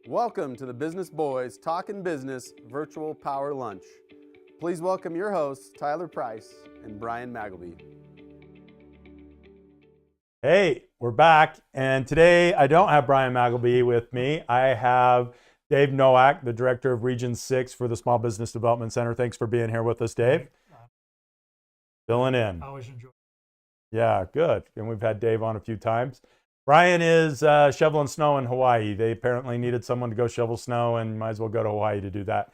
Welcome to the Business Boys Talkin Business Virtual Power Lunch. Please welcome your hosts, Tyler Price and Brian Magleby. Hey, we're back, and today I don't have Brian Magleby with me. I have Dave Nowak, the Director of Region 6 for the Small Business Development Center. Thanks for being here with us, Dave. Filling in. I always enjoy it. Yeah, good. And we've had Dave on a few times. Brian is shoveling snow in Hawaii. They apparently needed someone to go shovel snow, and might as well go to Hawaii to do that.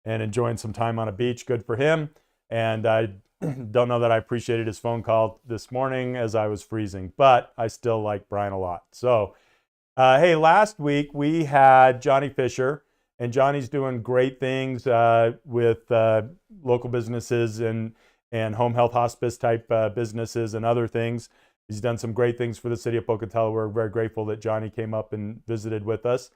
And enjoying some time on a beach, good for him. And I don't know that I appreciated his phone call this morning as I was freezing, but I still like Brian a lot. So, hey, last week we had Johnny Fisher, and Johnny's doing great things with local businesses and home health hospice type businesses and other things. He's done some great things for the city of Pocatello. We're very grateful that Johnny came up and visited with us.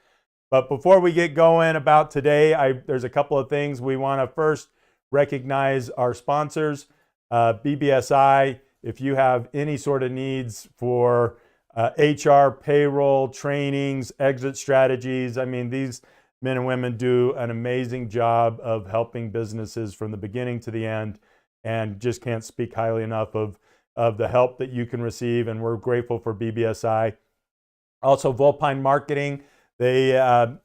But before we get going about today, there's a couple of things. We want to first recognize our sponsors, BBSI. If you have any sort of needs for HR, payroll, trainings, exit strategies, I mean, these men and women do an amazing job of helping businesses from the beginning to the end, and just can't speak highly enough of the help that you can receive, and we're grateful for BBSI. Also, Volpine Marketing, they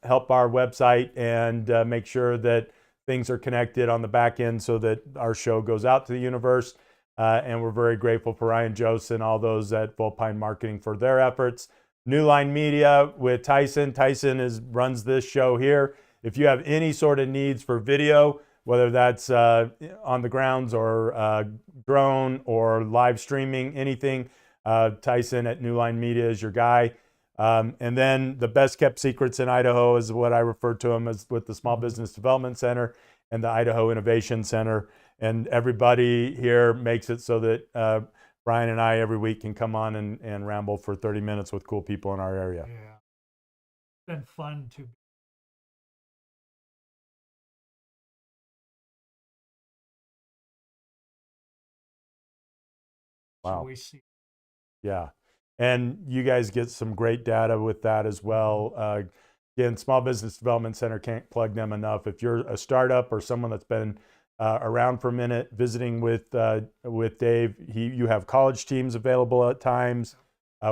help our website and make sure that things are connected on the back end so that our show goes out to the universe. And we're very grateful for Ryan Joseph and all those at Volpine Marketing for their efforts. New Line Media with Tyson. Tyson runs this show here. If you have any sort of needs for video, whether that's on the grounds or drone or live streaming, anything, Tyson at New Line Media is your guy. And then the best kept secrets in Idaho is what I refer to them as, with the Small Business Development Center and the Idaho Innovation Center. And everybody here makes it so that Brian and I every week can come on and ramble for 30 minutes with cool people in our area. Yeah. It's been fun to Wow. so we see. Yeah. And you guys get some great data with that as well. Again, Small Business Development Center, can't plug them enough. If you're a startup or someone that's been around for a minute visiting with Dave, you have college teams available at times.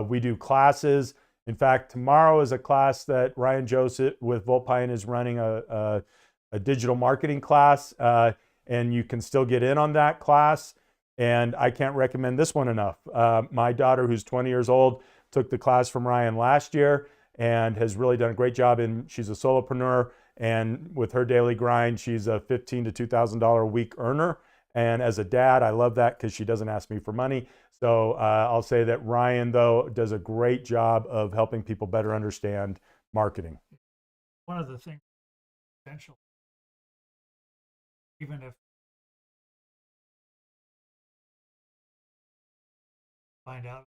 We do classes. In fact, tomorrow is a class that Ryan Joseph with Volpine is running a digital marketing class, and you can still get in on that class. And I can't recommend this one enough. My daughter, who's 20 years old, took the class from Ryan last year and has really done a great job. And she's a solopreneur. And with her daily grind, she's a $1,500 to $2,000 a week earner. And as a dad, I love that because she doesn't ask me for money. So I'll say that Ryan, though, does a great job of helping people better understand marketing. One of the things essential, even if find out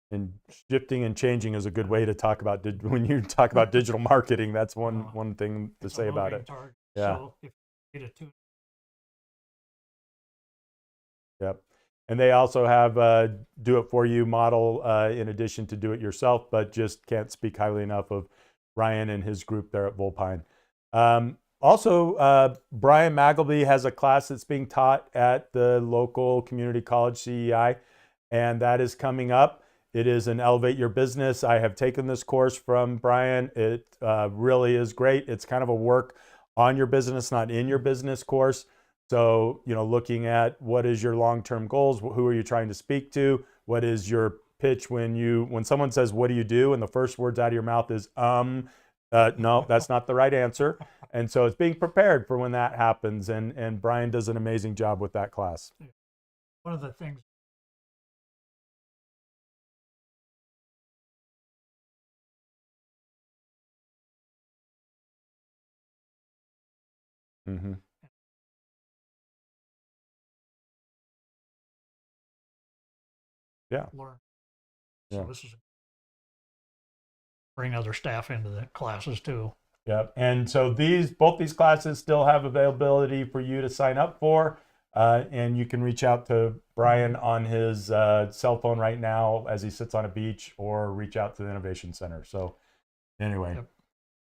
And shifting and changing is a good way to talk about when you talk about digital marketing. That's one thing to say about it. Target. Yeah. So if you get it Yep. And they also have do it for you model in addition to do it yourself, but just can't speak highly enough of Ryan and his group there at Volpine. Also, Brian Magleby has a class that's being taught at the local community college, CEI, and that is coming up. It is an Elevate Your Business. I have taken this course from Brian. It really is great. It's kind of a work on your business, not in your business course. So, looking at what is your long-term goals, who are you trying to speak to, what is your pitch when someone says, what do you do? And the first words out of your mouth is, no, that's not the right answer. And so it's being prepared for when that happens. And Brian does an amazing job with that class. one of the things Mm-hmm. Yeah. learn. Yeah. So this is bring other staff into the classes too. Yep. And so both these classes still have availability for you to sign up for. And you can reach out to Brian on his cell phone right now as he sits on a beach, or reach out to the Innovation Center. So anyway. Yep.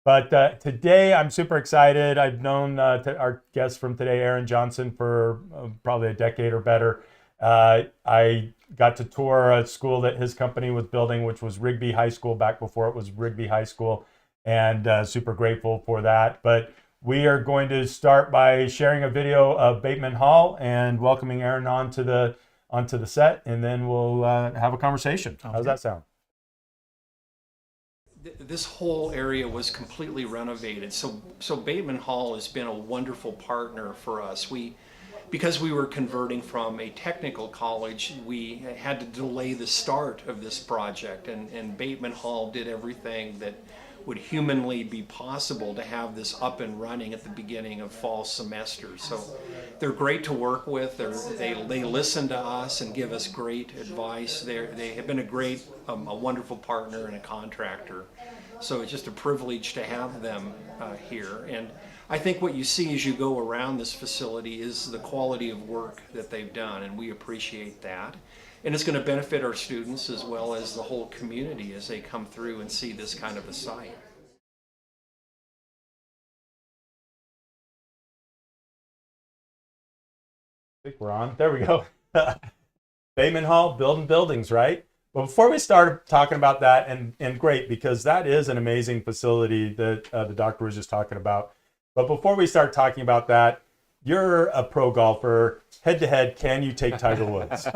But today I'm super excited. I've known our guest from today, Aaron Johnson, for probably a decade or better. I got to tour a school that his company was building, which was Rigby High School, back before it was Rigby High School, and super grateful for that. But we are going to start by sharing a video of Bateman-HALL and welcoming Aaron onto the set, and then we'll have a conversation. How's that sound? This whole area was completely renovated. So Bateman-HALL has been a wonderful partner for us. Because we were converting from a technical college, we had to delay the start of this project, and Bateman-HALL did everything that would humanly be possible to have this up and running at the beginning of fall semester. So they're great to work with. They listen to us and give us great advice. They have been a wonderful partner and a contractor. So it's just a privilege to have them here. And I think what you see as you go around this facility is the quality of work that they've done, and we appreciate that. And it's going to benefit our students as well as the whole community as they come through and see this kind of a site. I think we're on. There we go. Bateman-HALL, building buildings, right? Well, before we start talking about that, and great, because that is an amazing facility that the doctor was just talking about. But before we start talking about that, you're a pro golfer. Head-to-head, can you take Tiger Woods?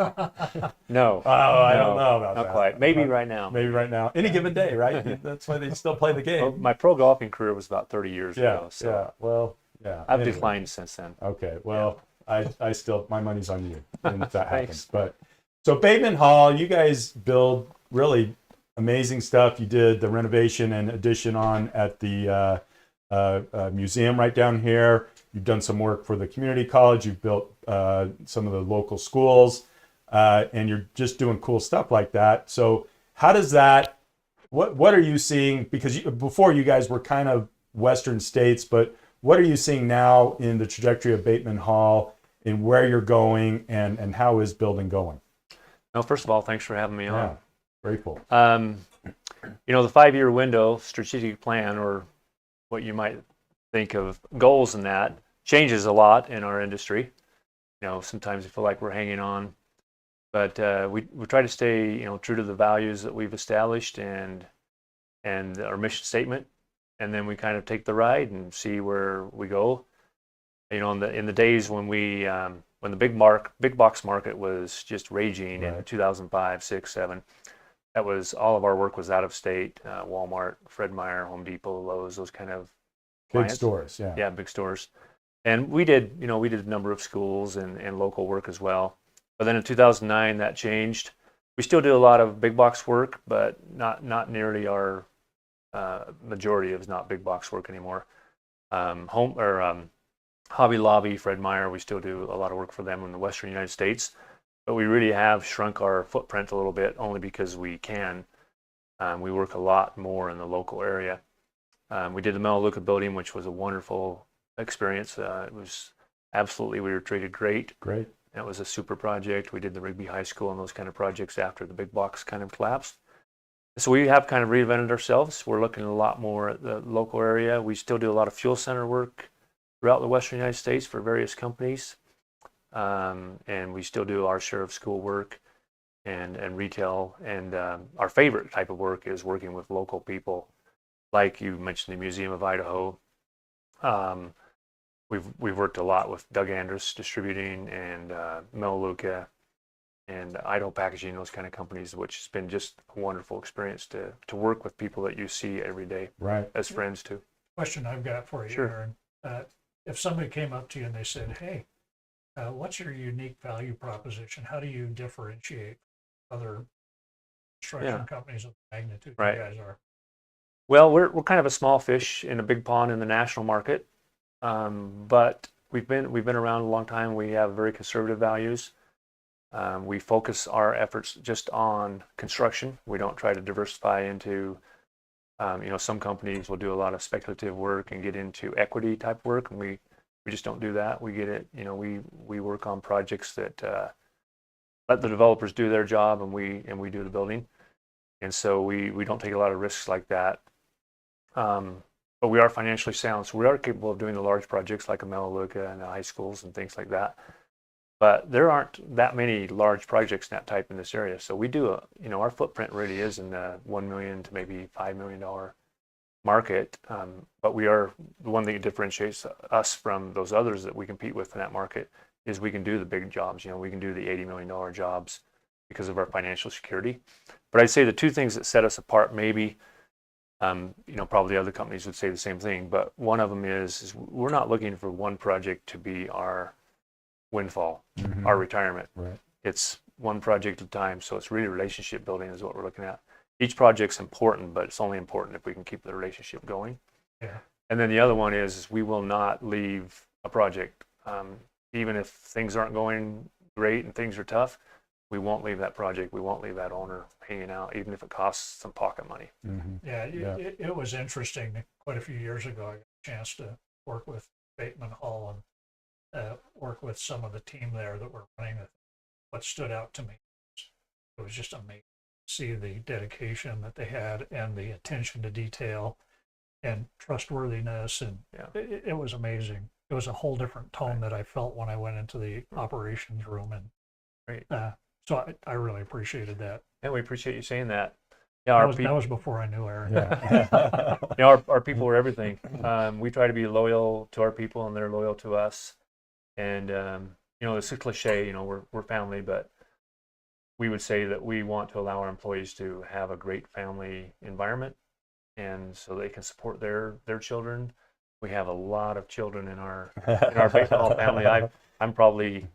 No. Oh, I don't know about Not that. quite. Maybe right now. Maybe right now. Any given day, right? That's why they still play the game. Well, my pro golfing career was about 30 years Yeah, ago. So yeah. Well, yeah. I've Anyway. declined since then. Okay. Well, I still, my money's on you when that happens. Thanks. But so Bateman-HALL, you guys build really amazing stuff. You did the renovation and addition on at the museum right down here. You've done some work for the community college. You've built some of the local schools, and you're just doing cool stuff like that. So how does that, what are you seeing? Because before you guys were kind of Western states, but what are you seeing now in the trajectory of Bateman-HALL, in where you're going, and how is building going? No, first of all, thanks for having me Yeah, on. grateful. You know, the 5-year window strategic plan, or what you might think of goals in that, changes a lot in our industry. You know, sometimes we feel like we're hanging on, but we try to stay, you know, true to the values that we've established and our mission statement, and then we kind of take the ride and see where we go. You know, in the days when when the big box market was just raging in 2005, 6, 7, that was all of our work was out of state. Walmart, Fred Meyer, Home Depot, Lowe's, those kind of Big clients. stores, yeah. Yeah, big stores. And we did a number of schools and local work as well. But then in 2009, that changed. We still do a lot of big box work, but not nearly our majority is not big box work anymore. Hobby Lobby, Fred Meyer, we still do a lot of work for them in the Western United States. But we really have shrunk our footprint a little bit, only because we can. We work a lot more in the local area. We did the Melaleuca building, which was a wonderful experience. It was absolutely, we were treated great. Great. That was a super project. We did the Rigby High School and those kind of projects after the big box kind of collapsed. So we have kind of reinvented ourselves. We're looking a lot more at the local area. We still do a lot of fuel center work throughout the Western United States for various companies. And we still do our share of school work and retail. And our favorite type of work is working with local people. Like you mentioned, the Museum of Idaho. We've worked a lot with Doug Andrus Distributing and Melaleuca and Idaho Packaging, those kind of companies, which has been just a wonderful experience to work with people that you see every day, right, as friends too. Question I've got for you, Sure. Aaron. If somebody came up to you and they said, "Hey, what's your unique value proposition? How do you differentiate other construction companies of the magnitude Right. you guys are?" Well, we're kind of a small fish in a big pond in the national market, but we've been around a long time. We have very conservative values. We focus our efforts just on construction. We don't try to diversify into, some companies will do a lot of speculative work and get into equity type work, and we We just don't do that. We get it, we work on projects that let the developers do their job, and we do the building. And so we don't take a lot of risks like that. But we are financially sound, so we are capable of doing the large projects like a Melaleuca and the high schools and things like that. But there aren't that many large projects in that type in this area. So we do our footprint really is in the $1 million to maybe $5 million market. But we are the one that differentiates us from those others that we compete with in that market is we can do the big jobs. We can do the $80 million jobs because of our financial security. But I'd say the two things that set us apart, maybe, probably other companies would say the same thing, but one of them is we're not looking for one project to be our windfall, our retirement. Right. It's one project at a time. So it's really relationship building is what we're looking at. Each project's important, but it's only important if we can keep the relationship going. Yeah. And then the other one is we will not leave a project. Even if things aren't going great and things are tough, we won't leave that project. We won't leave that owner hanging out, even if it costs some pocket money. Yeah, it was interesting. Quite a few years ago, I got a chance to work with BATEMAN-HALL and work with some of the team there that were running it. What stood out to me, it was just amazing to see the dedication that they had and the attention to detail and trustworthiness. And it was amazing. It was a whole different tone that I felt when I went into the operations room. And so I really appreciated that. Yeah, we appreciate you saying that. Yeah, that was before I knew Aaron. Yeah. Our people are everything. We try to be loyal to our people, and they're loyal to us. And it's a cliche. We're family, but we would say that we want to allow our employees to have a great family environment, and so they can support their children. We have a lot of children in our BATEMAN-HALL family. I'm probably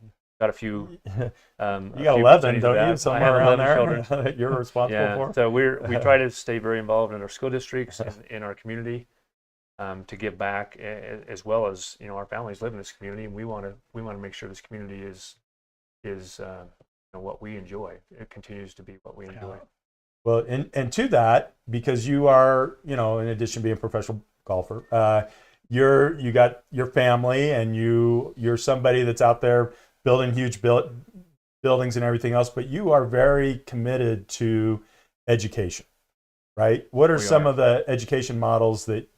got a few. You got 11, don't you? Somewhere around there children that you're responsible for. So we try to stay very involved in our school districts and in our community to give back, as well as our families live in this community, and we want to make sure this community is what we enjoy. It continues to be what we enjoy. Well, and to that, because you are in addition to being a professional golfer, you got your family, and you're somebody that's out there building huge buildings and everything else, but you are very committed to education, right? What are some of the education models that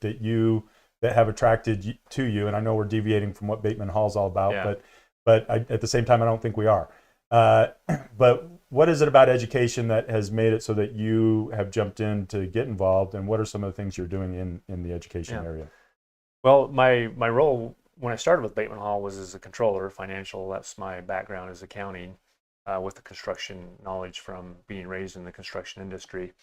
have attracted to you? And I know we're deviating from what BATEMAN-HALL is all about, but at the same time, I don't think we are. But what is it about education that has made it so that you have jumped in to get involved, and what are some of the things you're doing in the education area? Well, my role when I started with BATEMAN-HALL was as a controller, financial. That's my background, is accounting, with the construction knowledge from being raised in the construction industry.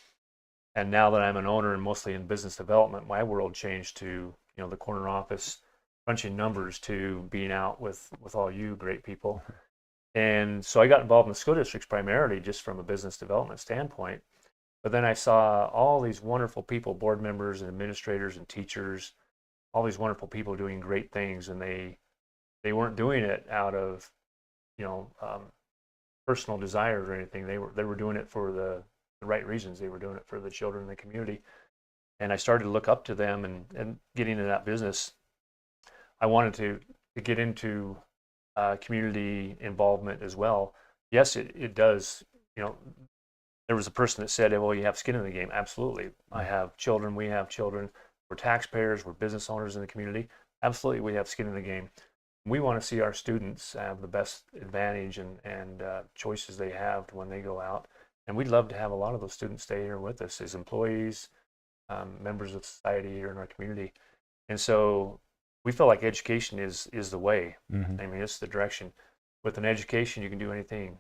And now that I'm an owner and mostly in business development, my world changed to the corner office, crunching numbers, to being out with all you great people. And so I got involved in the school districts primarily just from a business development standpoint. But then I saw all these wonderful people, board members and administrators and teachers, all these wonderful people doing great things, and they weren't doing it out of personal desires or anything. They were doing it for the right reasons. They were doing it for the children in the community. And I started to look up to them and getting into that business. I wanted to get into community involvement as well. Yes, it does. There was a person that said, well, you have skin in the game. Absolutely. I have children. We have children. We're taxpayers. We're business owners in the community. Absolutely, we have skin in the game. We want to see our students have the best advantage and choices they have when they go out. And we'd love to have a lot of those students stay here with us as employees, members of society here in our community. And so we feel like education is the way. I mean, it's the direction. With an education, you can do anything.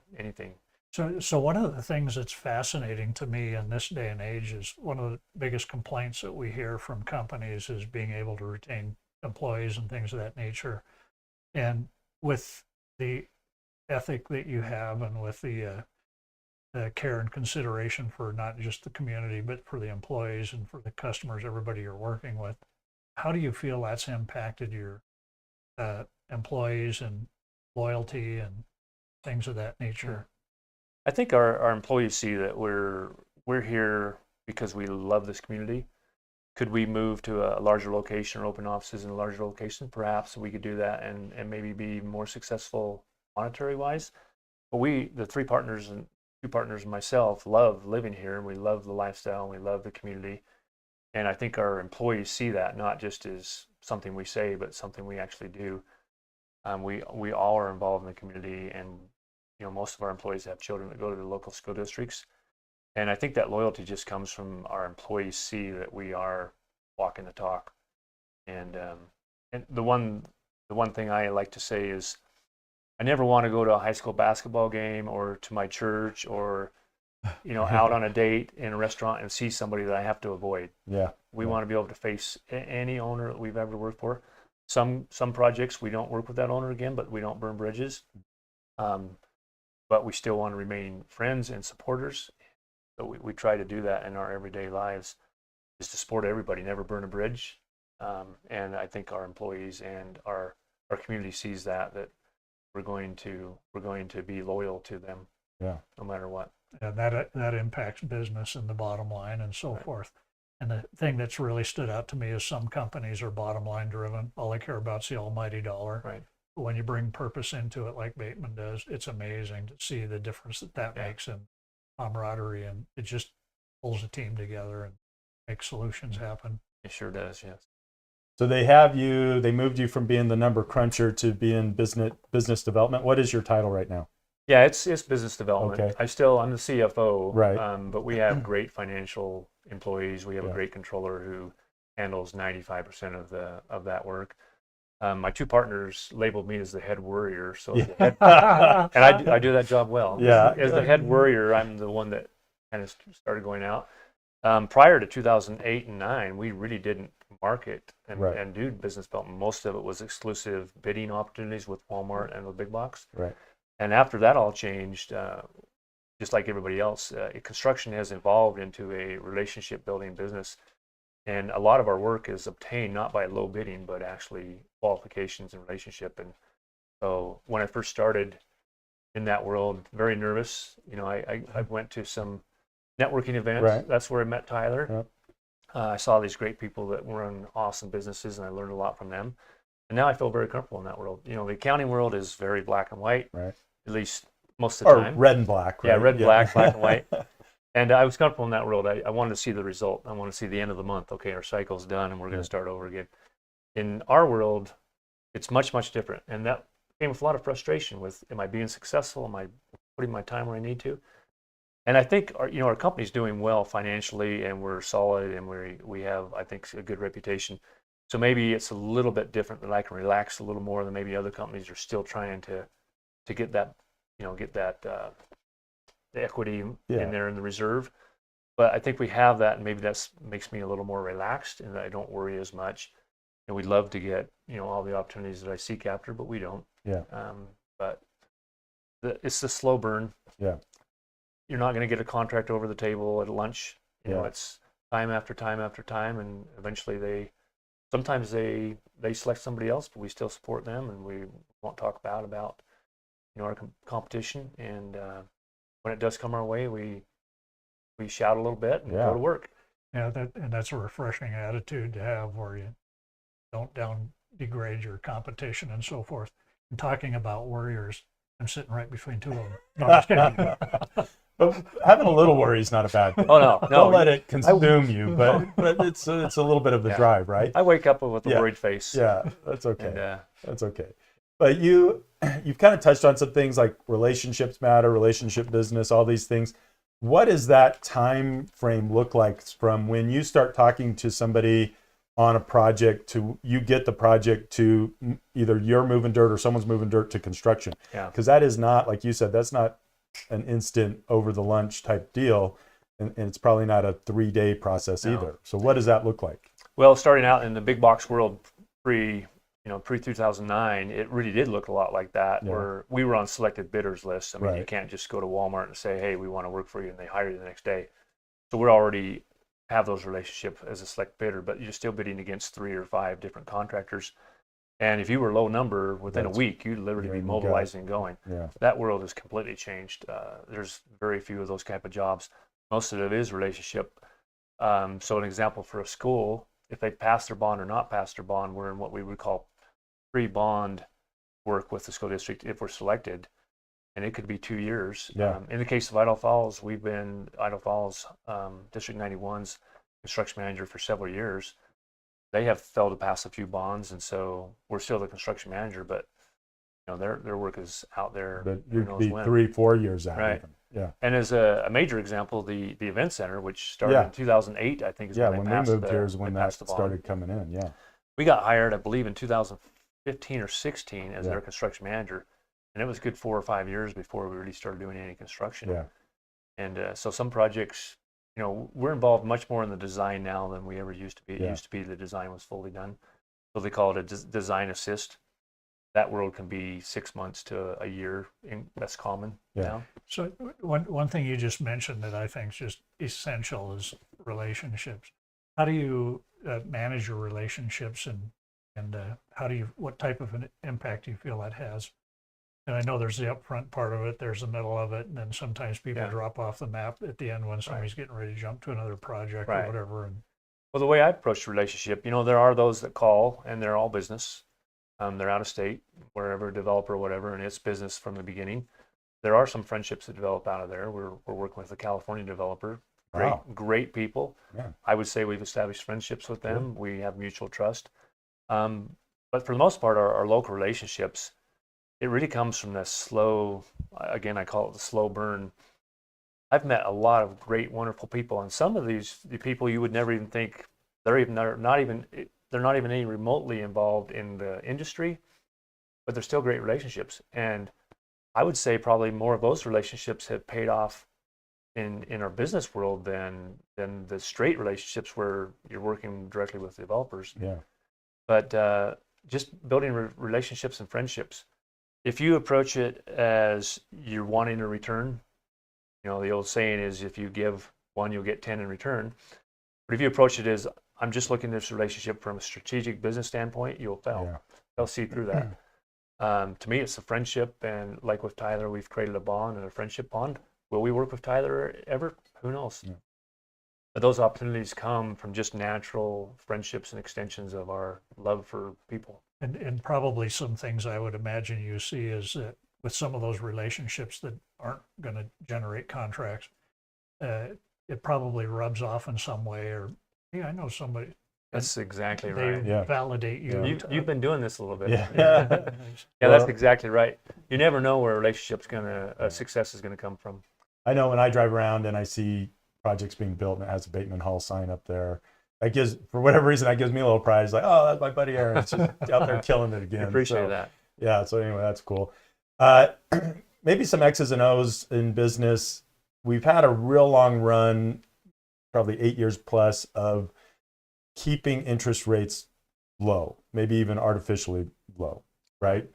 So one of the things that's fascinating to me in this day and age is one of the biggest complaints that we hear from companies is being able to retain employees and things of that nature. And with the ethic that you have, and with the care and consideration for not just the community, but for the employees and for the customers, everybody you're working with, how do you feel that's impacted your employees and loyalty and things of that nature? I think our employees see that we're here because we love this community, Could we move to a larger location or open offices in a larger location? Perhaps we could do that and maybe be more successful monetary wise. But the three partners and two partners and myself love living here, and we love the lifestyle and we love the community. And I think our employees see that not just as something we say, but something we actually do. We all are involved in the community, and most of our employees have children that go to the local school districts. And I think that loyalty just comes from our employees see that we are walking the talk. And the one thing I like to say is, I never want to go to a high school basketball game or to my church or out on a date in a restaurant and see somebody that I have to avoid. Yeah. We want to be able to face any owner that we've ever worked for. Some projects we don't work with that owner again, but we don't burn bridges. But we still want to remain friends and supporters. So we try to do that in our everyday lives, is to support everybody, never burn a bridge. And I think our employees and our community sees that we're going to be loyal to them, no matter what. And that impacts business and the bottom line and so forth. And the thing that's really stood out to me is some companies are bottom line driven. All they care about is the almighty dollar. Right. But when you bring purpose into it, like Bateman does, it's amazing to see the difference that makes in camaraderie, and it just pulls a team together and makes solutions happen. It sure does, yes. So they moved you from being the number cruncher to being business development. What is your title right now? Yeah, it's business development. Okay. I'm the CFO, right? But we have great financial employees. We have a Yeah. great controller who handles 95% of that work. My two partners labeled me as the head worrier, so and I do that job well. Yeah. As the head worrier, I'm the one that kind of started going out. Prior to 2008 and 2009, we really didn't market and do business development. Most of it was exclusive bidding opportunities with Walmart and the big box. Right. And after that all changed, just like everybody else, construction has evolved into a relationship building business. And a lot of our work is obtained not by low bidding, but actually qualifications and relationship. And so when I first started in that world, very nervous. I went to some networking events. Right. That's where I met Tyler. Yep. I saw these great people that run awesome businesses, and I learned a lot from them. And now I feel very comfortable in that world. The accounting world is very black and white, Right. at least most of the time. Red and black. Right? Yeah, red, black and white. And I was comfortable in that world. I wanted to see the result. I want to see the end of the month. Okay, our cycle's done, and we're going to start over again. In our world, it's much, much different. And that came with a lot of frustration with, am I being successful? Am I putting my time where I need to? And I think our company's doing well financially, and we're solid, and we have, I think, a good reputation. So maybe it's a little bit different, that I can relax a little more than maybe other companies are still trying to get that, the equity in there in the reserve. But I think we have that, and maybe that makes me a little more relaxed, and I don't worry as much. And we'd love to get all the opportunities that I seek after, but we don't. Yeah. But it's the slow burn. Yeah. You're not going to get a contract over the table at lunch. Yeah. It's time after time after time, and eventually sometimes they select somebody else, but we still support them, and we won't talk about our competition. And when it does come our way, we shout a little bit and go to work. Yeah, that's a refreshing attitude to have, where you don't degrade your competition and so forth. And talking about warriors, I'm sitting right between two of them. No, I'm just kidding. But having a little worry is not a bad thing. Oh no, Don't let it consume you, but it's a little bit of the drive, right? I wake up with a worried face. Yeah, that's okay. And, that's okay. But you've kind of touched on some things like relationships matter, relationship business, all these things. What does that time frame look like from when you start talking to somebody on a project to you get the project to either you're moving dirt or someone's moving dirt to construction? Yeah. Because that is not, like you said, that's not an instant over the lunch type deal, and it's probably not a 3-day process either. So what does that look like? Well, starting out in the big box world pre-2009, it really did look a lot like that, where we were on selected bidders lists. I mean, you can't just go to Walmart and say, hey, we want to work for you, and they hire you the next day. So we already have those relationships as a select bidder, but you're still bidding against 3 or 5 different contractors. And if you were low number, within a week, you'd literally be mobilizing and going. Yeah. That world has completely changed. There's very few of those type of jobs. Most of it is relationship. So an example for a school, if they pass their bond or not pass their bond, we're in what we would call pre-bond work with the school district if we're selected, and it could be 2 years. Yeah. In the case of Idaho Falls, we've been Idaho Falls District 91's construction manager for several years. They have failed to pass a few bonds, and so we're still the construction manager, but you know their work is out there. But who you knows could be when. 3-4 years out. Right. Even. Yeah. And as a major example, the event center, which started Yeah. in 2008, I think is Yeah, when when they we passed moved the, here is when they that passed the bond. started coming in. Yeah. We got hired, I believe, in 2015 or 16 as Yeah. their construction manager, and it was a good 4 or 5 years before we really started doing any construction. Yeah. And so some projects, you know, we're involved much more in the design now than we ever used to be. It Yeah. used to be the design was fully done, so they call it a design assist. That world can be 6 months to a year. That's common Yeah. now. So one thing you just mentioned that I think is just essential is relationships. How do you manage your relationships, and what type of an impact do you feel that has? And I know there's the upfront part of it, there's the middle of it, and then sometimes people Yeah. drop off the map at the end when somebody's getting ready to jump to another project or Right. whatever. And Well, the way I approach the relationship, you know, there are those that call and they're all business. They're out of state, wherever, developer, whatever, and it's business from the beginning. There are some friendships that develop out of there. We're working with a California developer, Wow. great people. Yeah. I would say we've established friendships with them. We have mutual trust. But for the most part, our local relationships, it really comes from this slow, again, I call it the slow burn. I've met a lot of great, wonderful people, and some of the people you would never even think they're not even any remotely involved in the industry, but they're still great relationships. And I would say probably more of those relationships have paid off in our business world than the straight relationships where you're working directly with developers. Yeah. But just building relationships and friendships. If you approach it as you're wanting a return, you know, the old saying is if you give one, you'll get 10 in return. But if you approach it as I'm just looking at this relationship from a strategic business standpoint, you'll fail. Yeah. They'll see through that. To me, it's a friendship, and like with Tyler, we've created a bond and a friendship bond. Will we work with Tyler ever? Who knows? Yeah. But those opportunities come from just natural friendships and extensions of our love for people. And probably some things I would imagine you see is that with some of those relationships that aren't going to generate contracts, it probably rubs off in some way, or hey, I know somebody. That's exactly They right. Yeah. validate you. You've been doing this a little bit. Yeah. Yeah, that's exactly right. You never know where a relationship's success is gonna come from. I know when I drive around and I see projects being built and it has a Bateman-HALL sign up there, that gives, for whatever reason, that gives me a little pride. It's like, oh, that's my buddy Aaron. It's just out there killing it again. Appreciate So, that. Yeah. So anyway, that's cool. Maybe some X's and O's in business. We've had a real long run, probably 8 years plus, of keeping interest rates low, maybe even artificially low, right?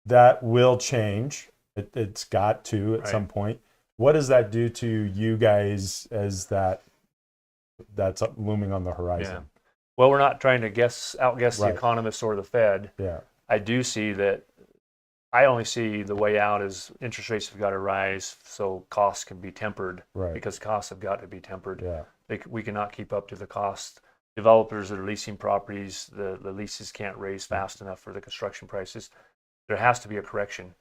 That will change. It's got to at some point. What does that do to you guys as that's looming on the horizon? Yeah. Well, we're not trying to outguess the Right. economists or the Fed. Yeah. I do see that. I only see the way out is interest rates have got to rise so costs can be tempered. Right. Because costs have got to be tempered. Yeah. We cannot keep up to the cost. Developers that are leasing properties, the leases can't raise fast enough for the construction prices. There has to be a correction.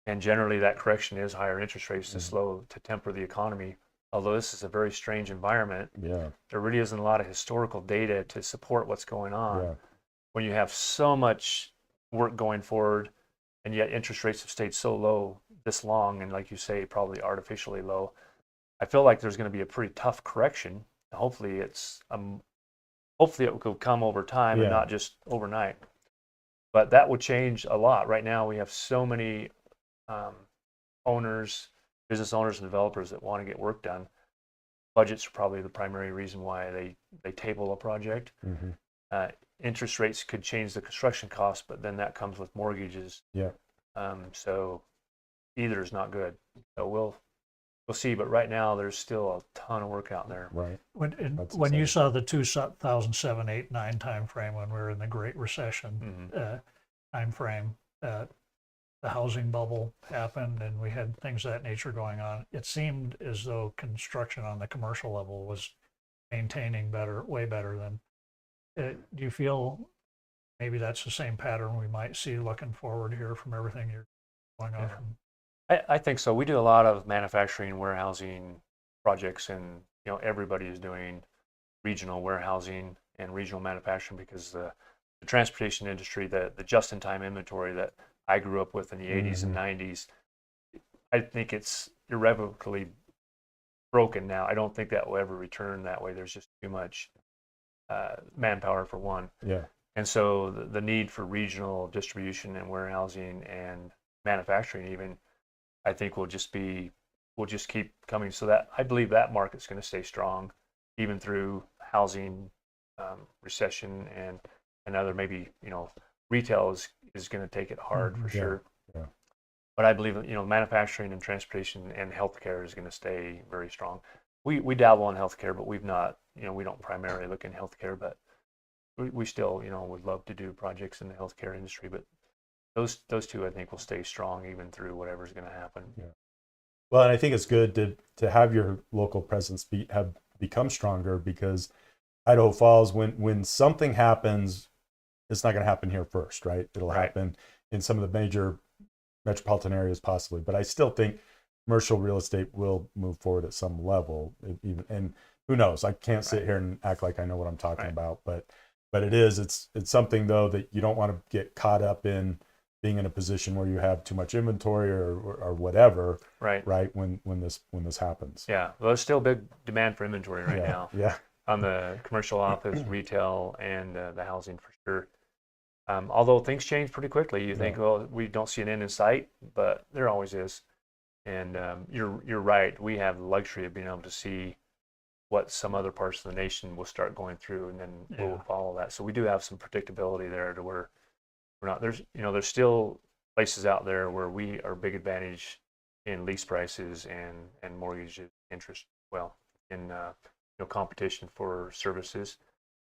And generally that correction is higher interest rates to temper the economy. Although this is a very strange environment, Yeah. there really isn't a lot of historical data to support what's going on. Yeah. When you have so much work going forward, and yet interest rates have stayed so low this long, and like you say, probably artificially low, I feel like there's going to be a pretty tough correction. Hopefully hopefully it will come over time and not just overnight. But that would change a lot. Right now we have so many business owners and developers that want to get work done. Budgets are probably the primary reason why they table a project. Mm-hmm. Interest rates could change the construction cost, but then that comes with mortgages. Yeah. So either is not good. So we'll see. But right now there's still a ton of work out there. Right. When you saw the 2007, 8, 9 time frame, when we were in the Great Recession time frame, the housing bubble happened and we had things of that nature going on. It seemed as though construction on the commercial level was maintaining better, way better than. Do you feel maybe that's the same pattern we might see looking forward here from everything you're going on from? I think so. We do a lot of manufacturing and warehousing projects, and everybody is doing regional warehousing and regional manufacturing because the transportation industry, the just-in-time inventory that I grew up with in the 80s and 90s, I think it's irrevocably broken now. I don't think that will ever return that way. There's just too much manpower for one. Yeah. And so the need for regional distribution and warehousing and manufacturing even, I think will just keep coming. So that I believe that market's going to stay strong even through housing recession and other, maybe retail is going to take it hard for sure. Yeah. But I believe manufacturing and transportation and healthcare is going to stay very strong. We dabble in healthcare, but we've not, we don't primarily look in healthcare, but we still, would love to do projects in the healthcare industry. But those two, I think, will stay strong even through whatever's going to happen. Yeah. Well, and I think it's good to have your local presence become stronger, because Idaho Falls, when something happens, it's not going to happen here first, right? It'll happen in some of the major metropolitan areas possibly, but I still think commercial real estate will move forward at some level. And who knows? I can't sit here and act like I know what I'm talking about, but it's something though that you don't want to get caught up in being in a position where you have too much inventory or whatever. Right. When this happens. Yeah. Well, there's still big demand for inventory right now. Yeah. On the commercial office, retail, and the housing for sure. Although things change pretty quickly. You think, well, we don't see an end in sight, but there always is. And you're right. We have the luxury of being able to see what some other parts of the nation will start going through, and then we'll follow that. So we do have some predictability there to where we're not, there's still places out there where we are big advantage in lease prices and mortgage interest, in competition for services,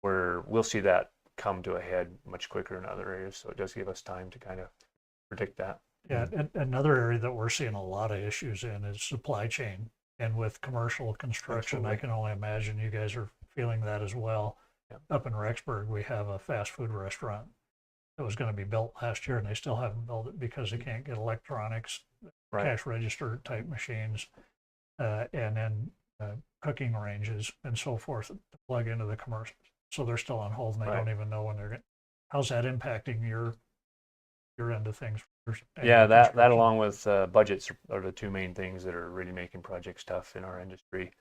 where we'll see that come to a head much quicker in other areas. So it does give us time to kind of predict that. Yeah, and another area that we're seeing a lot of issues in is supply chain. And with commercial construction, I can only imagine you guys are feeling that as well. Yep. Up in Rexburg, we have a fast food restaurant that was going to be built last year, and they still haven't built it because they can't get electronics, cash register type machines, and then cooking ranges and so forth to plug into the commercial. So they're still on hold, and they don't even know when they're going. How's that impacting your end of things? Yeah, that along with budgets are the two main things that are really making projects tough in our industry.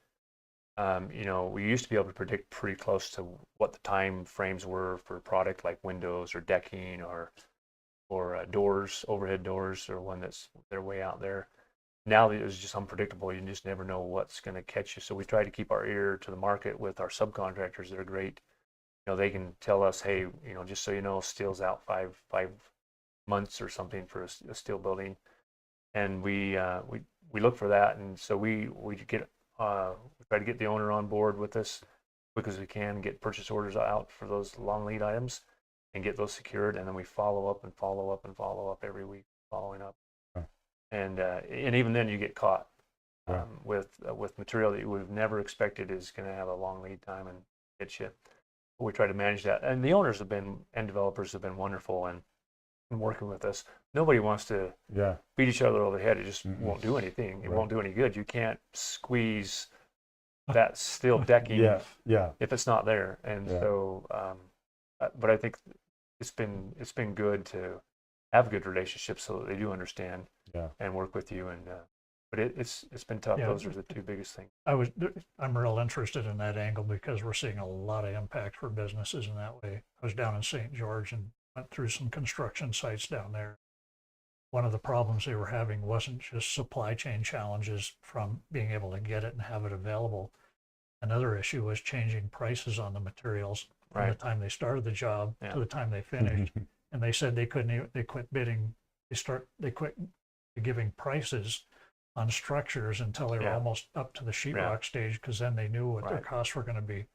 We used to be able to predict pretty close to what the time frames were for a product like windows or decking or doors, overhead doors, or one they're way out there. Now it's just unpredictable. You just never know what's going to catch you. So we try to keep our ear to the market with our subcontractors that are great. They can tell us, hey, just so you know, steel's out five months or something for a steel building, and we look for that, and so we try to get the owner on board with us as quick as we can, get purchase orders out for those long lead items, and get those secured, and then we follow up every week, following up, and even then you get caught with material that you would have never expected is going to have a long lead time and hit you. We try to manage that, and the owners and developers have been wonderful and working with us. Nobody wants to beat each other over the head. It just won't do anything. It won't do any good. You can't squeeze that steel decking if it's not there. And so, but I think it's been good to have good relationships so that they do understand and work with you. And but it's been tough. Those are the two biggest things. I'm real interested in that angle because we're seeing a lot of impact for businesses in that way. I was down in St. George and went through some construction sites down there. One of the problems they were having wasn't just supply chain challenges from being able to get it and have it available. Another issue was changing prices on the materials from the time they started the job to the time they finished. And they said they quit bidding. They quit giving prices on structures until they were almost up to the sheetrock stage, because then they knew what their costs were going to be.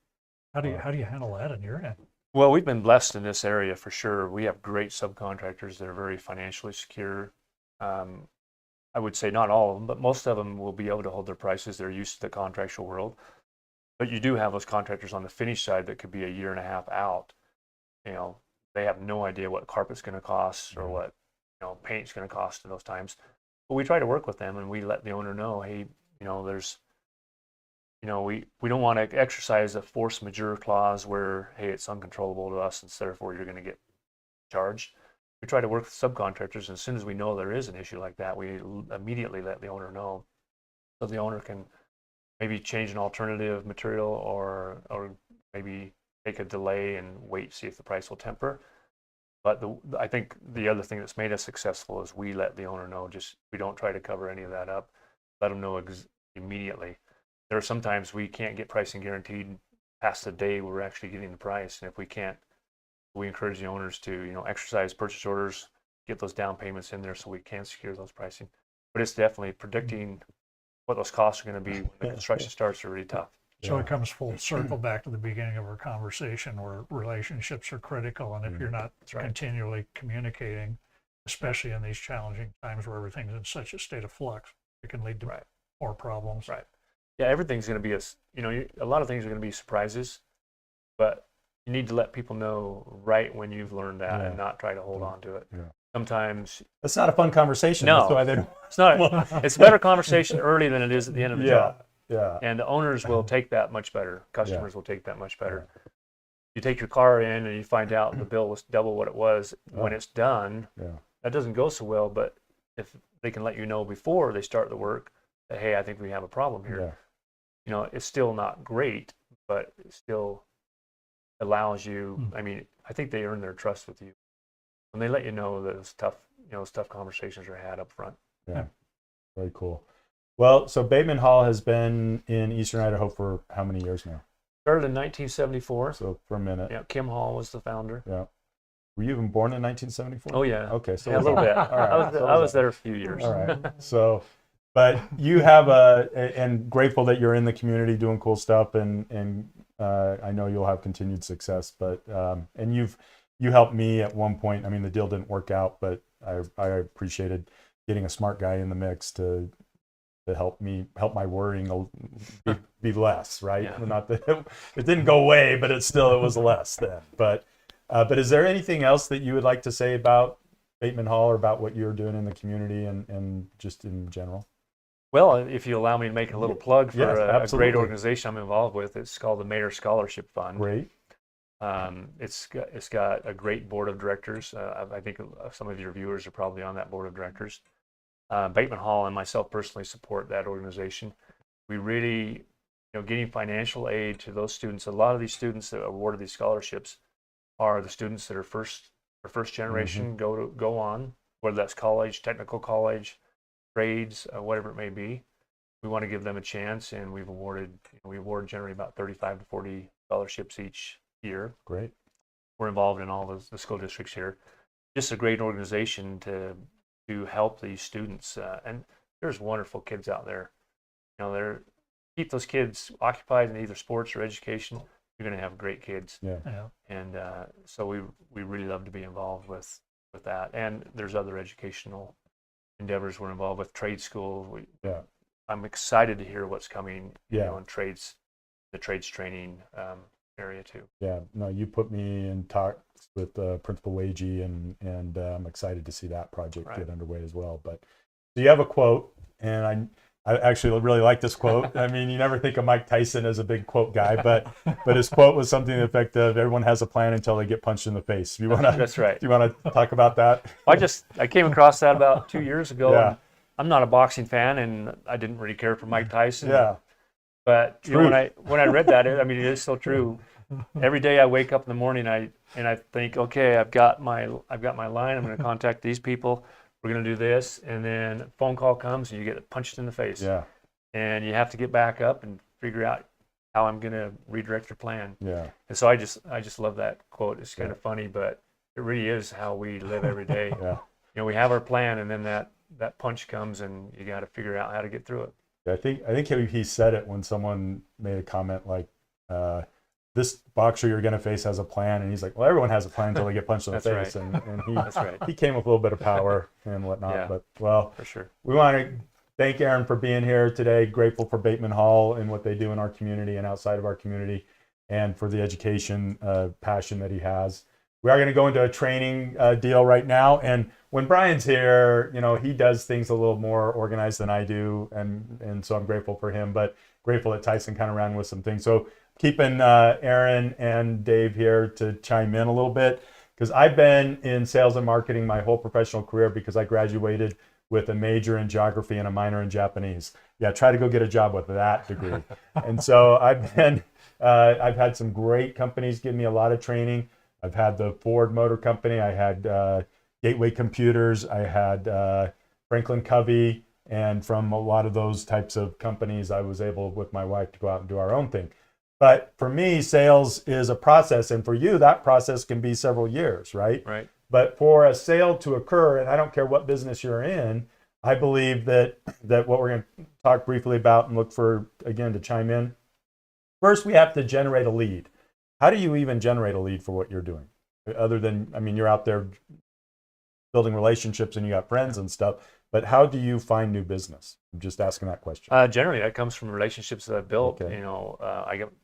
How do you handle that on your end? Well, we've been blessed in this area for sure. We have great subcontractors that are very financially secure. I would say not all of them, but most of them will be able to hold their prices. They're used to the contractual world. But you do have those contractors on the finish side that could be a year and a half out. You know, they have no idea what carpet's going to cost or what, you know, paint's going to cost in those times. But we try to work with them, and we let the owner know, hey, you know, there's, you know, we don't want to exercise a force majeure clause where, hey, it's uncontrollable to us, and therefore you're going to get charged. We try to work with subcontractors, and as soon as we know there is an issue like that, we immediately let the owner know, so the owner can maybe change an alternative material or maybe take a delay and wait, see if the price will temper. But I think the other thing that's made us successful is we let the owner know. Just we don't try to cover any of that up. Let them know immediately. There are sometimes we can't get pricing guaranteed past the day we're actually getting the price, and if we can't, we encourage the owners to, you know, exercise purchase orders, get those down payments in there so we can secure those pricing. But it's definitely predicting what those costs are going to be when the construction starts are really tough. So it comes full circle back to the beginning of our conversation where relationships are critical. And if you're not continually communicating, especially in these challenging times where everything's in such a state of flux, it can lead to more problems. Right. Yeah, everything's going to be, a lot of things are going to be surprises, but you need to let people know right when you've learned that and not try to hold on to it. Yeah. Sometimes that's not a fun conversation. No, that's why they don't. It's not. It's a better conversation early than it is at the end of the job. Yeah. And the owners will take that much better. Customers will take that much better. You take your car in and you find out the bill was double what it was when it's done. Yeah. That doesn't go so well, but if they can let you know before they start the work that, hey, I think we have a problem here. Yeah. You know, it's still not great, but it still allows you, I mean, I think they earn their trust with you. When they let you know that it's tough, those tough conversations are had up front. Yeah. Very cool. Well, so Bateman-HALL has been in Eastern Idaho for how many years now? Started in 1974. So for a minute. Yeah, Kim Hall was the founder. Yeah. Were you even born in 1974? Oh, yeah. Okay. So yeah, a little bit. All right. I was there a few years. All right. So, but you have and grateful that you're in the community doing cool stuff, and I know you'll have continued success, but, and you helped me at one point. I mean, the deal didn't work out, but I appreciated getting a smart guy in the mix to help my worrying be less, right? Yeah. Not that it didn't go away, but it was less then. But is there anything else that you would like to say about Bateman-HALL or about what you're doing in the community and just in general? Well, if you allow me to make a little plug for a great organization I'm involved with, it's called the Mayor Scholarship Fund. Great. It's got a great board of directors. I think some of your viewers are probably on that board of directors. Bateman-HALL and myself personally support that organization. We really, getting financial aid to those students. A lot of these students that are awarded these scholarships are the students that are first generation, go on, whether that's college, technical college, trades, whatever it may be. We want to give them a chance, and we award generally about 35 to 40 scholarships each year. Great. We're involved in all the school districts here. Just a great organization to help these students, and there's wonderful kids out there. Keep those kids occupied in either sports or education. You're going to have great kids. Yeah. And so we really love to be involved with that. And there's other educational endeavors we're involved with. Trade school. I'm excited to hear what's coming. In the trades training area too. Yeah. No, you put me in talks with Principal Wagey, and I'm excited to see that project get underway as well. But so you have a quote, and I actually really like this quote. I mean, you never think of Mike Tyson as a big quote guy, but his quote was something to the effect of, "Everyone has a plan until they get punched in the face." That's right. Do you want to talk about that? I came across that about 2 years ago. Yeah. I'm not a boxing fan, and I didn't really care for Mike Tyson. Yeah. But when I read that, it is so true. Every day I wake up in the morning, and I think, okay, I've got my line. I'm going to contact these people. We're going to do this, and then a phone call comes, and you get punched in the face. Yeah. And you have to get back up and figure out how I'm going to redirect your plan. Yeah. And so I just love that quote. It's kind of funny, but it really is how we live every day. Yeah. We have our plan, and then that punch comes, and you got to figure out how to get through it. I think he said it when someone made a comment like, this boxer you're going to face has a plan, and he's like, well, everyone has a plan until they get punched in the face. Right. And he, That's right. He came with a little bit of power and whatnot. Yeah, but, well, for sure. We want to thank Aaron for being here today. Grateful for Bateman-HALL and what they do in our community and outside of our community, and for the education passion that he has. We are going to go into a training deal right now. And when Brian's here, you know, he does things a little more organized than I do. And so I'm grateful for him, but grateful that Tyson kind of ran with some things. So keeping Aaron and Dave here to chime in a little bit, because I've been in sales and marketing my whole professional career because I graduated with a major in geography and a minor in Japanese. Yeah, try to go get a job with that degree. And so I've had some great companies give me a lot of training. I've had the Ford Motor Company, I had Gateway Computers, I had Franklin Covey, and from a lot of those types of companies, I was able with my wife to go out and do our own thing. But for me, sales is a process, and for you, that process can be several years, right? Right. But for a sale to occur, and I don't care what business you're in, I believe that what we're going to talk briefly about and look for, again, to chime in. First, we have to generate a lead. How do you even generate a lead for what you're doing? Other than, I mean, you're out there building relationships and you got friends and stuff, but how do you find new business? I'm just asking that question. Generally, that comes from relationships that I've built. Okay. You know,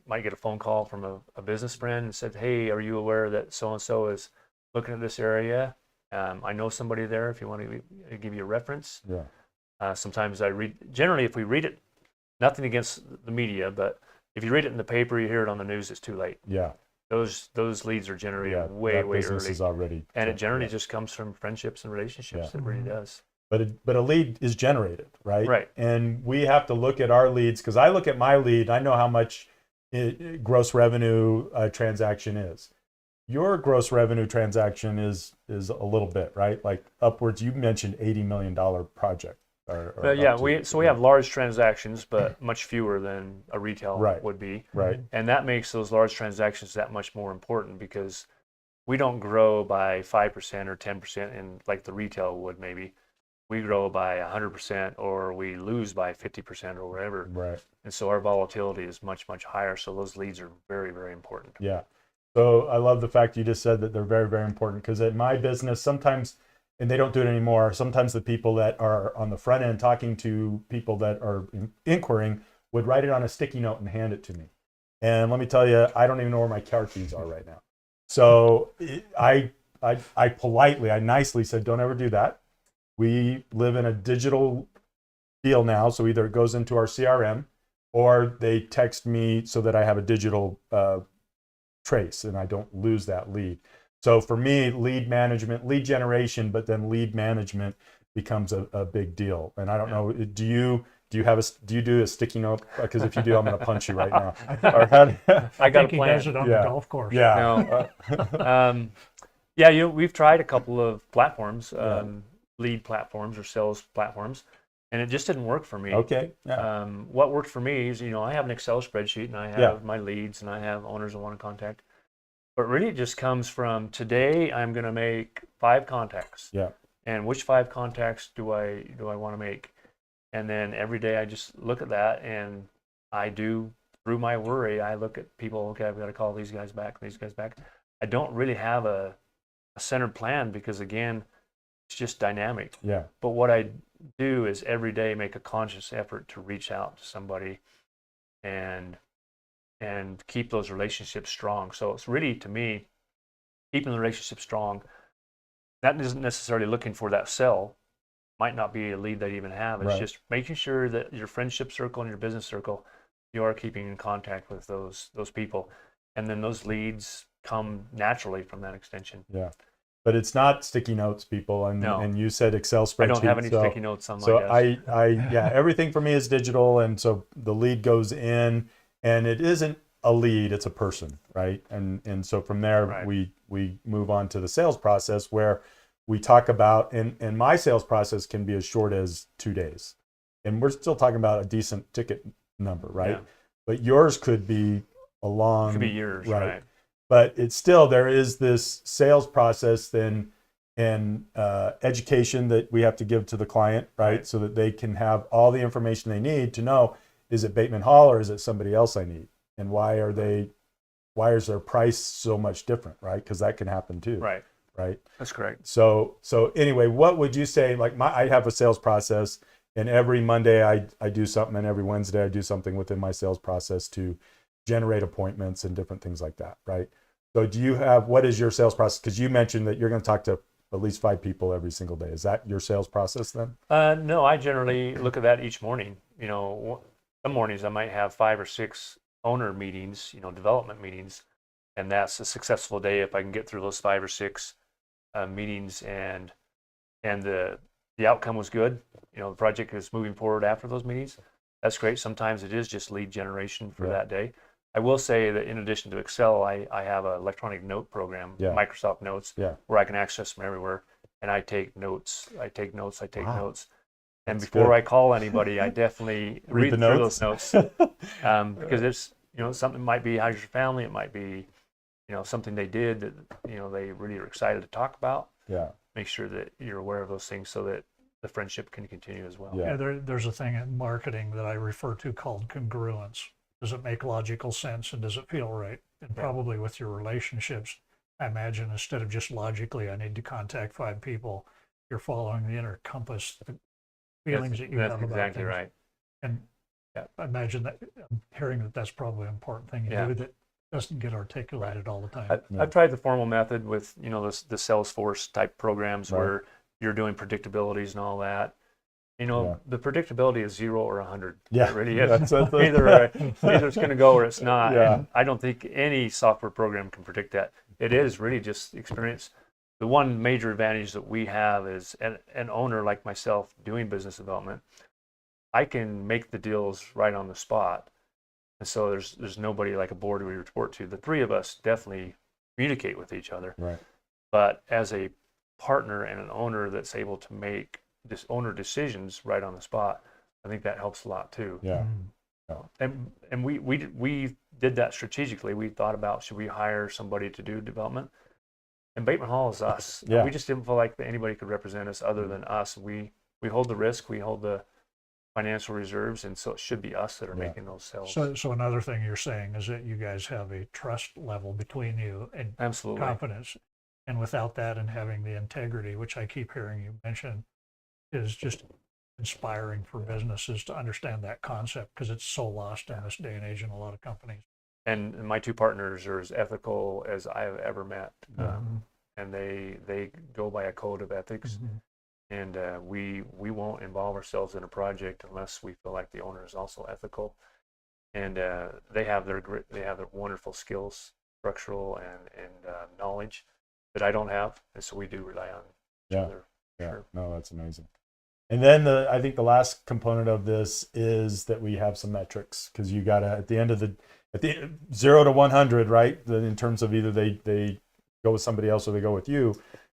might get a phone call from a business friend and said, "Hey, are you aware that so-and-so is looking at this area? I know somebody there if you want to give you a reference." Yeah. Sometimes generally, if we read it, nothing against the media, but if you read it in the paper, you hear it on the news, it's too late. Yeah. Those leads are generated way that way business early, is already, and it generally just comes from friendships and relationships. Yeah. It really does. But a lead is generated, right? Right. And we have to look at our leads, because I look at my lead, I know how much gross revenue transaction is. Your gross revenue transaction is a little bit, right? Like upwards, you mentioned $80 million project. Yeah, we have large transactions, but much fewer than a retail Right. would be. Right. And that makes those large transactions that much more important, because we don't grow by 5% or 10% in like the retail would maybe. We grow by 100%, or we lose by 50% or whatever. Right. And so our volatility is much, much higher. So those leads are very, very important. Yeah. So I love the fact you just said that they're very, very important, because at my business, sometimes, and they don't do it anymore, sometimes the people that are on the front end talking to people that are inquiring would write it on a sticky note and hand it to me. And let me tell you, I don't even know where my car keys are right now. So I politely, I nicely said, don't ever do that. We live in a digital deal now, so either it goes into our CRM or they text me so that I have a digital trace and I don't lose that lead. So for me, lead management, lead generation, but then lead management becomes a big deal. And I don't know, do you do a sticky note? Because if you do, I'm going to punch you right now. I got a He plan. does it on the golf course. Yeah. No. Yeah, we've tried a couple of platforms, lead platforms or sales platforms, and it just didn't work for me. Okay. Yeah. What worked for me is, I have an Excel spreadsheet and I have my leads and I have owners I want to contact. But really, it just comes from today. I'm going to make 5 contacts. Yeah. And which 5 contacts do I want to make? And then every day I just look at that, and I do, through my worry, I look at people. Okay, I've got to call these guys back, these guys back. I don't really have a centered plan, because again, it's just dynamic. Yeah. But what I do is every day make a conscious effort to reach out to somebody and keep those relationships strong. So it's really, to me, keeping the relationship strong. That isn't necessarily looking for that sell. Might not be a lead that you even have. It's just making sure that your friendship circle and your business circle, you are keeping in contact with those people. And then those leads come naturally from that extension. Yeah. But it's not sticky notes, people. And you said Excel spreadsheet. I don't have any sticky notes on my desk. So everything for me is digital. And so the lead goes in, and it isn't a lead, it's a person, right? And so from there, we move on to the sales process, where we talk about, and my sales process can be as short as 2 days. And we're still talking about a decent ticket number, right? Yeah. But yours could be a long... It could be years, right? But it's still, there is this sales process then and education that we have to give to the client, right? So that they can have all the information they need to know, is it Bateman-HALL or is it somebody else I need? And why is their price so much different, right? Because that can happen too. Right. That's correct. So anyway, what would you say, like I have a sales process, And every Monday I do something, and every Wednesday I do something within my sales process to generate appointments and different things like that, right? So what is your sales process? Because you mentioned that you're going to talk to at least 5 people every single day. Is that your sales process then? No, I generally look at that each morning. You know, some mornings I might have 5 or 6 owner meetings, you know, development meetings, and that's a successful day if I can get through those 5 or 6 meetings and the outcome was good. You know, the project is moving forward after those meetings. That's great. Sometimes it is just lead generation for that day. I will say that in addition to Excel, I have an electronic note program, Microsoft Notes, where I can access them everywhere, and I take notes. I take notes. And before I call anybody, I definitely read through those notes because it's, you know, something might be how's your family, it might be, you know, something they did that, you know, they really are excited to talk about. Yeah. Make sure that you're aware of those things so that the friendship can continue as well. Yeah, there's a thing in marketing that I refer to called congruence. Does it make logical sense and does it feel right? And probably with your relationships, I imagine instead of just logically, I need to contact 5 people, you're following the inner compass, the feelings that you have about things. That's exactly right. And I imagine that I'm hearing that that's probably an important thing you do that doesn't get articulated all the time. I've tried the formal method with, you know, the Salesforce type programs where you're doing predictabilities and all that. You know, the predictability is 0 or 100. Yeah, it really is. Either it's going to go or it's not. And I don't think any software program can predict that. It is really just experience. The one major advantage that we have is an owner like myself doing business development. I can make the deals right on the spot. And so there's nobody like a board we report to. The 3 of us definitely communicate with each other. Right. But as a partner and an owner that's able to make owner decisions right on the spot, I think that helps a lot too. Yeah. And we did that strategically. We thought about, should we hire somebody to do development? And Bateman-HALL is us. Yeah. We just didn't feel like anybody could represent us other than us. We hold the risk, we hold the financial reserves, and so it should be us that are making those sales. So another thing you're saying is that you guys have a trust level between you and confidence. And without that and having the integrity, which I keep hearing you mention, is just inspiring for businesses to understand that concept because it's so lost in this day and age in a lot of companies. And my 2 partners are as ethical as I have ever met. And they go by a code of ethics. And we won't involve ourselves in a project unless we feel like the owner is also ethical. And they have their wonderful skills, structural and knowledge that I don't have, and so we do rely on each other. Yeah, sure. No, that's amazing. And then I think the last component of this is that we have some metrics, because you got to at the end of at the 0 to 100, right? In terms of either they go with somebody else or they go with you.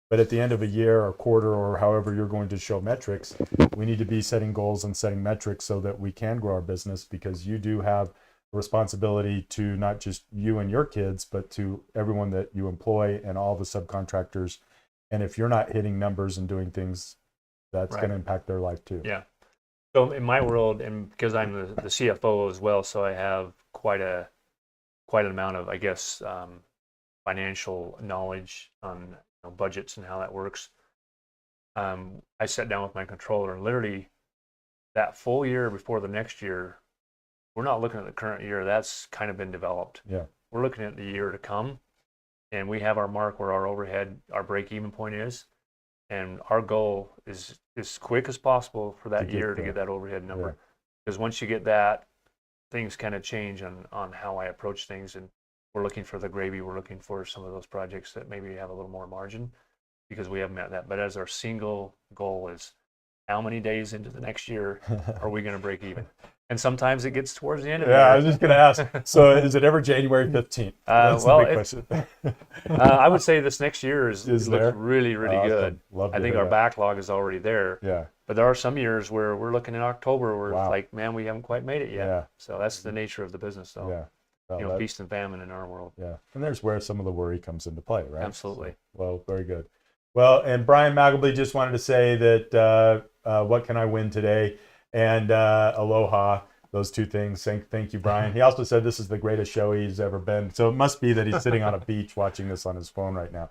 But at the end of a year or quarter or however you're going to show metrics, we need to be setting goals and setting metrics so that we can grow our business, because you do have a responsibility to not just you and your kids, but to everyone that you employ and all the subcontractors. And if you're not hitting numbers and doing things, that's going to impact their life too. Yeah. So in my world, and because I'm the CFO as well, so I have quite an amount of, I guess, financial knowledge on budgets and how that works. I sat down with my controller, and literally that full year before the next year, we're not looking at the current year. That's kind of been developed. Yeah. We're looking at the year to come, and we have our mark where our overhead, our break-even point is, and our goal is as quick as possible for that year to get that overhead number. Because once you get that, things kind of change on how I approach things, and we're looking for the gravy. We're looking for some of those projects that maybe have a little more margin because we haven't met that. But as our single goal is, how many days into the next year are we going to break even? And sometimes it gets towards the end of the year. I was just going to ask. So is it ever January 15th? That's the big question. I would say this next year looks really, really good. Love to I think hear our backlog is already there. Yeah. But there are some years where we're looking in October where it's like, man, we haven't quite made it yet. Yeah. So that's the nature of the business, though. Yeah. Well, feast and famine in our world. Yeah. And there's where some of the worry comes into play, right? Absolutely. So, well, very good. Well, and Brian Magleby just wanted to say that what can I win today? And aloha, those 2 things. Thank you, Brian. He also said this is the greatest show he's ever been. So it must be that he's sitting on a beach watching this on his phone right now.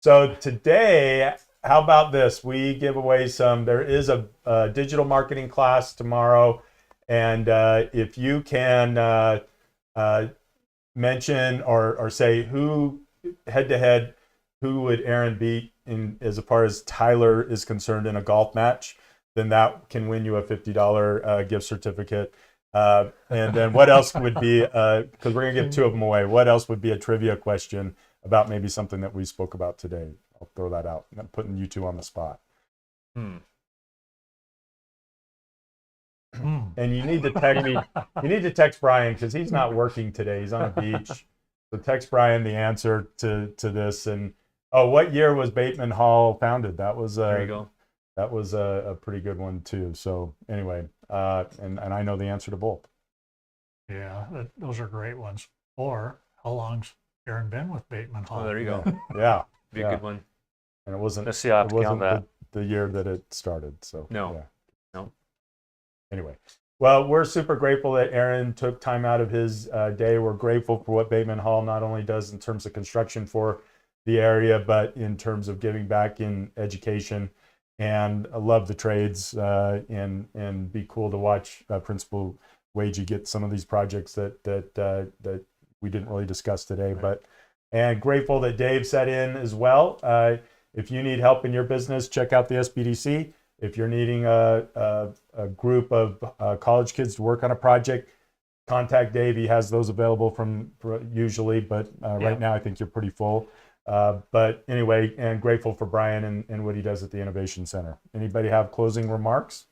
So today, how about this? We give away there is a digital marketing class tomorrow. And if you can mention or say who head-to-head, who would Aaron beat as far as Tyler is concerned in a golf match, then that can win you a $50 gift certificate. And then what else would be, because we're going to give 2 of them away, what else would be a trivia question about maybe something that we spoke about today? I'll throw that out. I'm putting you 2 on the spot. And you need to text me. You need to text Brian because he's not working today. He's on a beach. So text Brian the answer to this. And what year was Bateman-HALL founded? That was There you go. That was a pretty good one too. So anyway, and I know the answer to both. Yeah, those are great ones. Or how long's Aaron been with Bateman-HALL? Oh, there you go. Yeah, Be a good one. and it wasn't. Let's see, I'll have It to count wasn't that. the year that it started. So No. yeah. No. Anyway, well, we're super grateful that Aaron took time out of his day. We're grateful for what Bateman-HALL not only does in terms of construction for the area, but in terms of giving back in education. And I love the trades, and be cool to watch Principal Wagey get some of these projects that we didn't really discuss today. And grateful that Dave sat in as well. If you need help in your business, check out the SBDC. If you're needing a group of college kids to work on a project, contact Dave. He has those available usually, but right now I think you're pretty full. But anyway, and grateful for Brian and what he does at the Innovation Center. Anybody have closing remarks?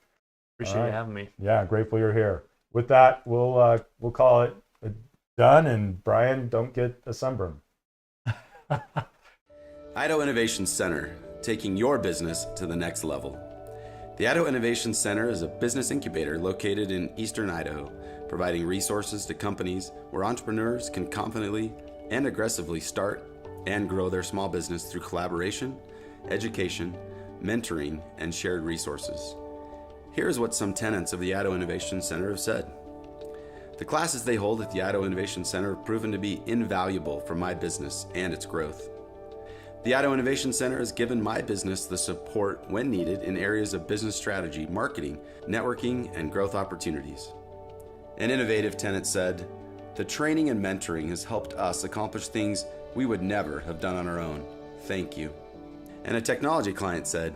Appreciate you having me. Yeah, grateful you're here. With that, we'll call it done. And Brian, don't get a sunburn. Idaho Innovation Center, taking your business to the next level. The Idaho Innovation Center is a business incubator located in eastern Idaho, providing resources to companies where entrepreneurs can confidently and aggressively start and grow their small business through collaboration, education, mentoring, and shared resources. Here's what some tenants of the Idaho Innovation Center have said. The classes they hold at the Idaho Innovation Center have proven to be invaluable for my business and its growth. The Idaho Innovation Center has given my business the support when needed in areas of business strategy, marketing, networking, and growth opportunities. An innovative tenant said, "The training and mentoring has helped us accomplish things we would never have done on our own. Thank you." And a technology client said,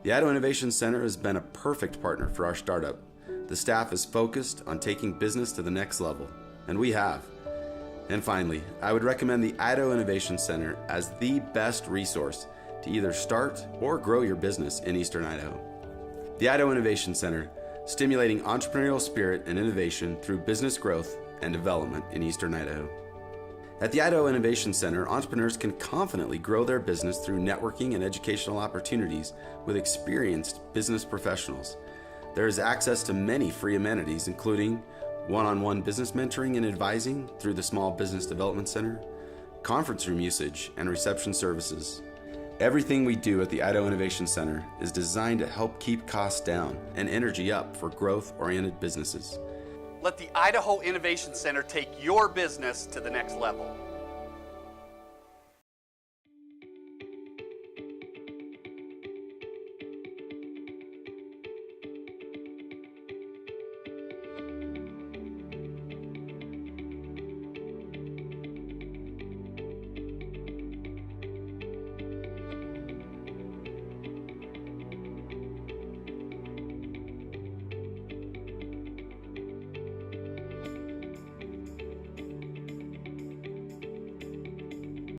"The Idaho Innovation Center has been a perfect partner for our startup. The staff is focused on taking business to the next level, and we have." And finally, I would recommend the Idaho Innovation Center as the best resource to either start or grow your business in eastern Idaho. The Idaho Innovation Center, stimulating entrepreneurial spirit and innovation through business growth and development in eastern Idaho. At the Idaho Innovation Center, entrepreneurs can confidently grow their business through networking and educational opportunities with experienced business professionals. There is access to many free amenities, including one-on-one business mentoring and advising through the Small Business Development Center, conference room usage, and reception services. Everything we do at the Idaho Innovation Center is designed to help keep costs down and energy up for growth-oriented businesses. Let the Idaho Innovation Center take your business to the next level.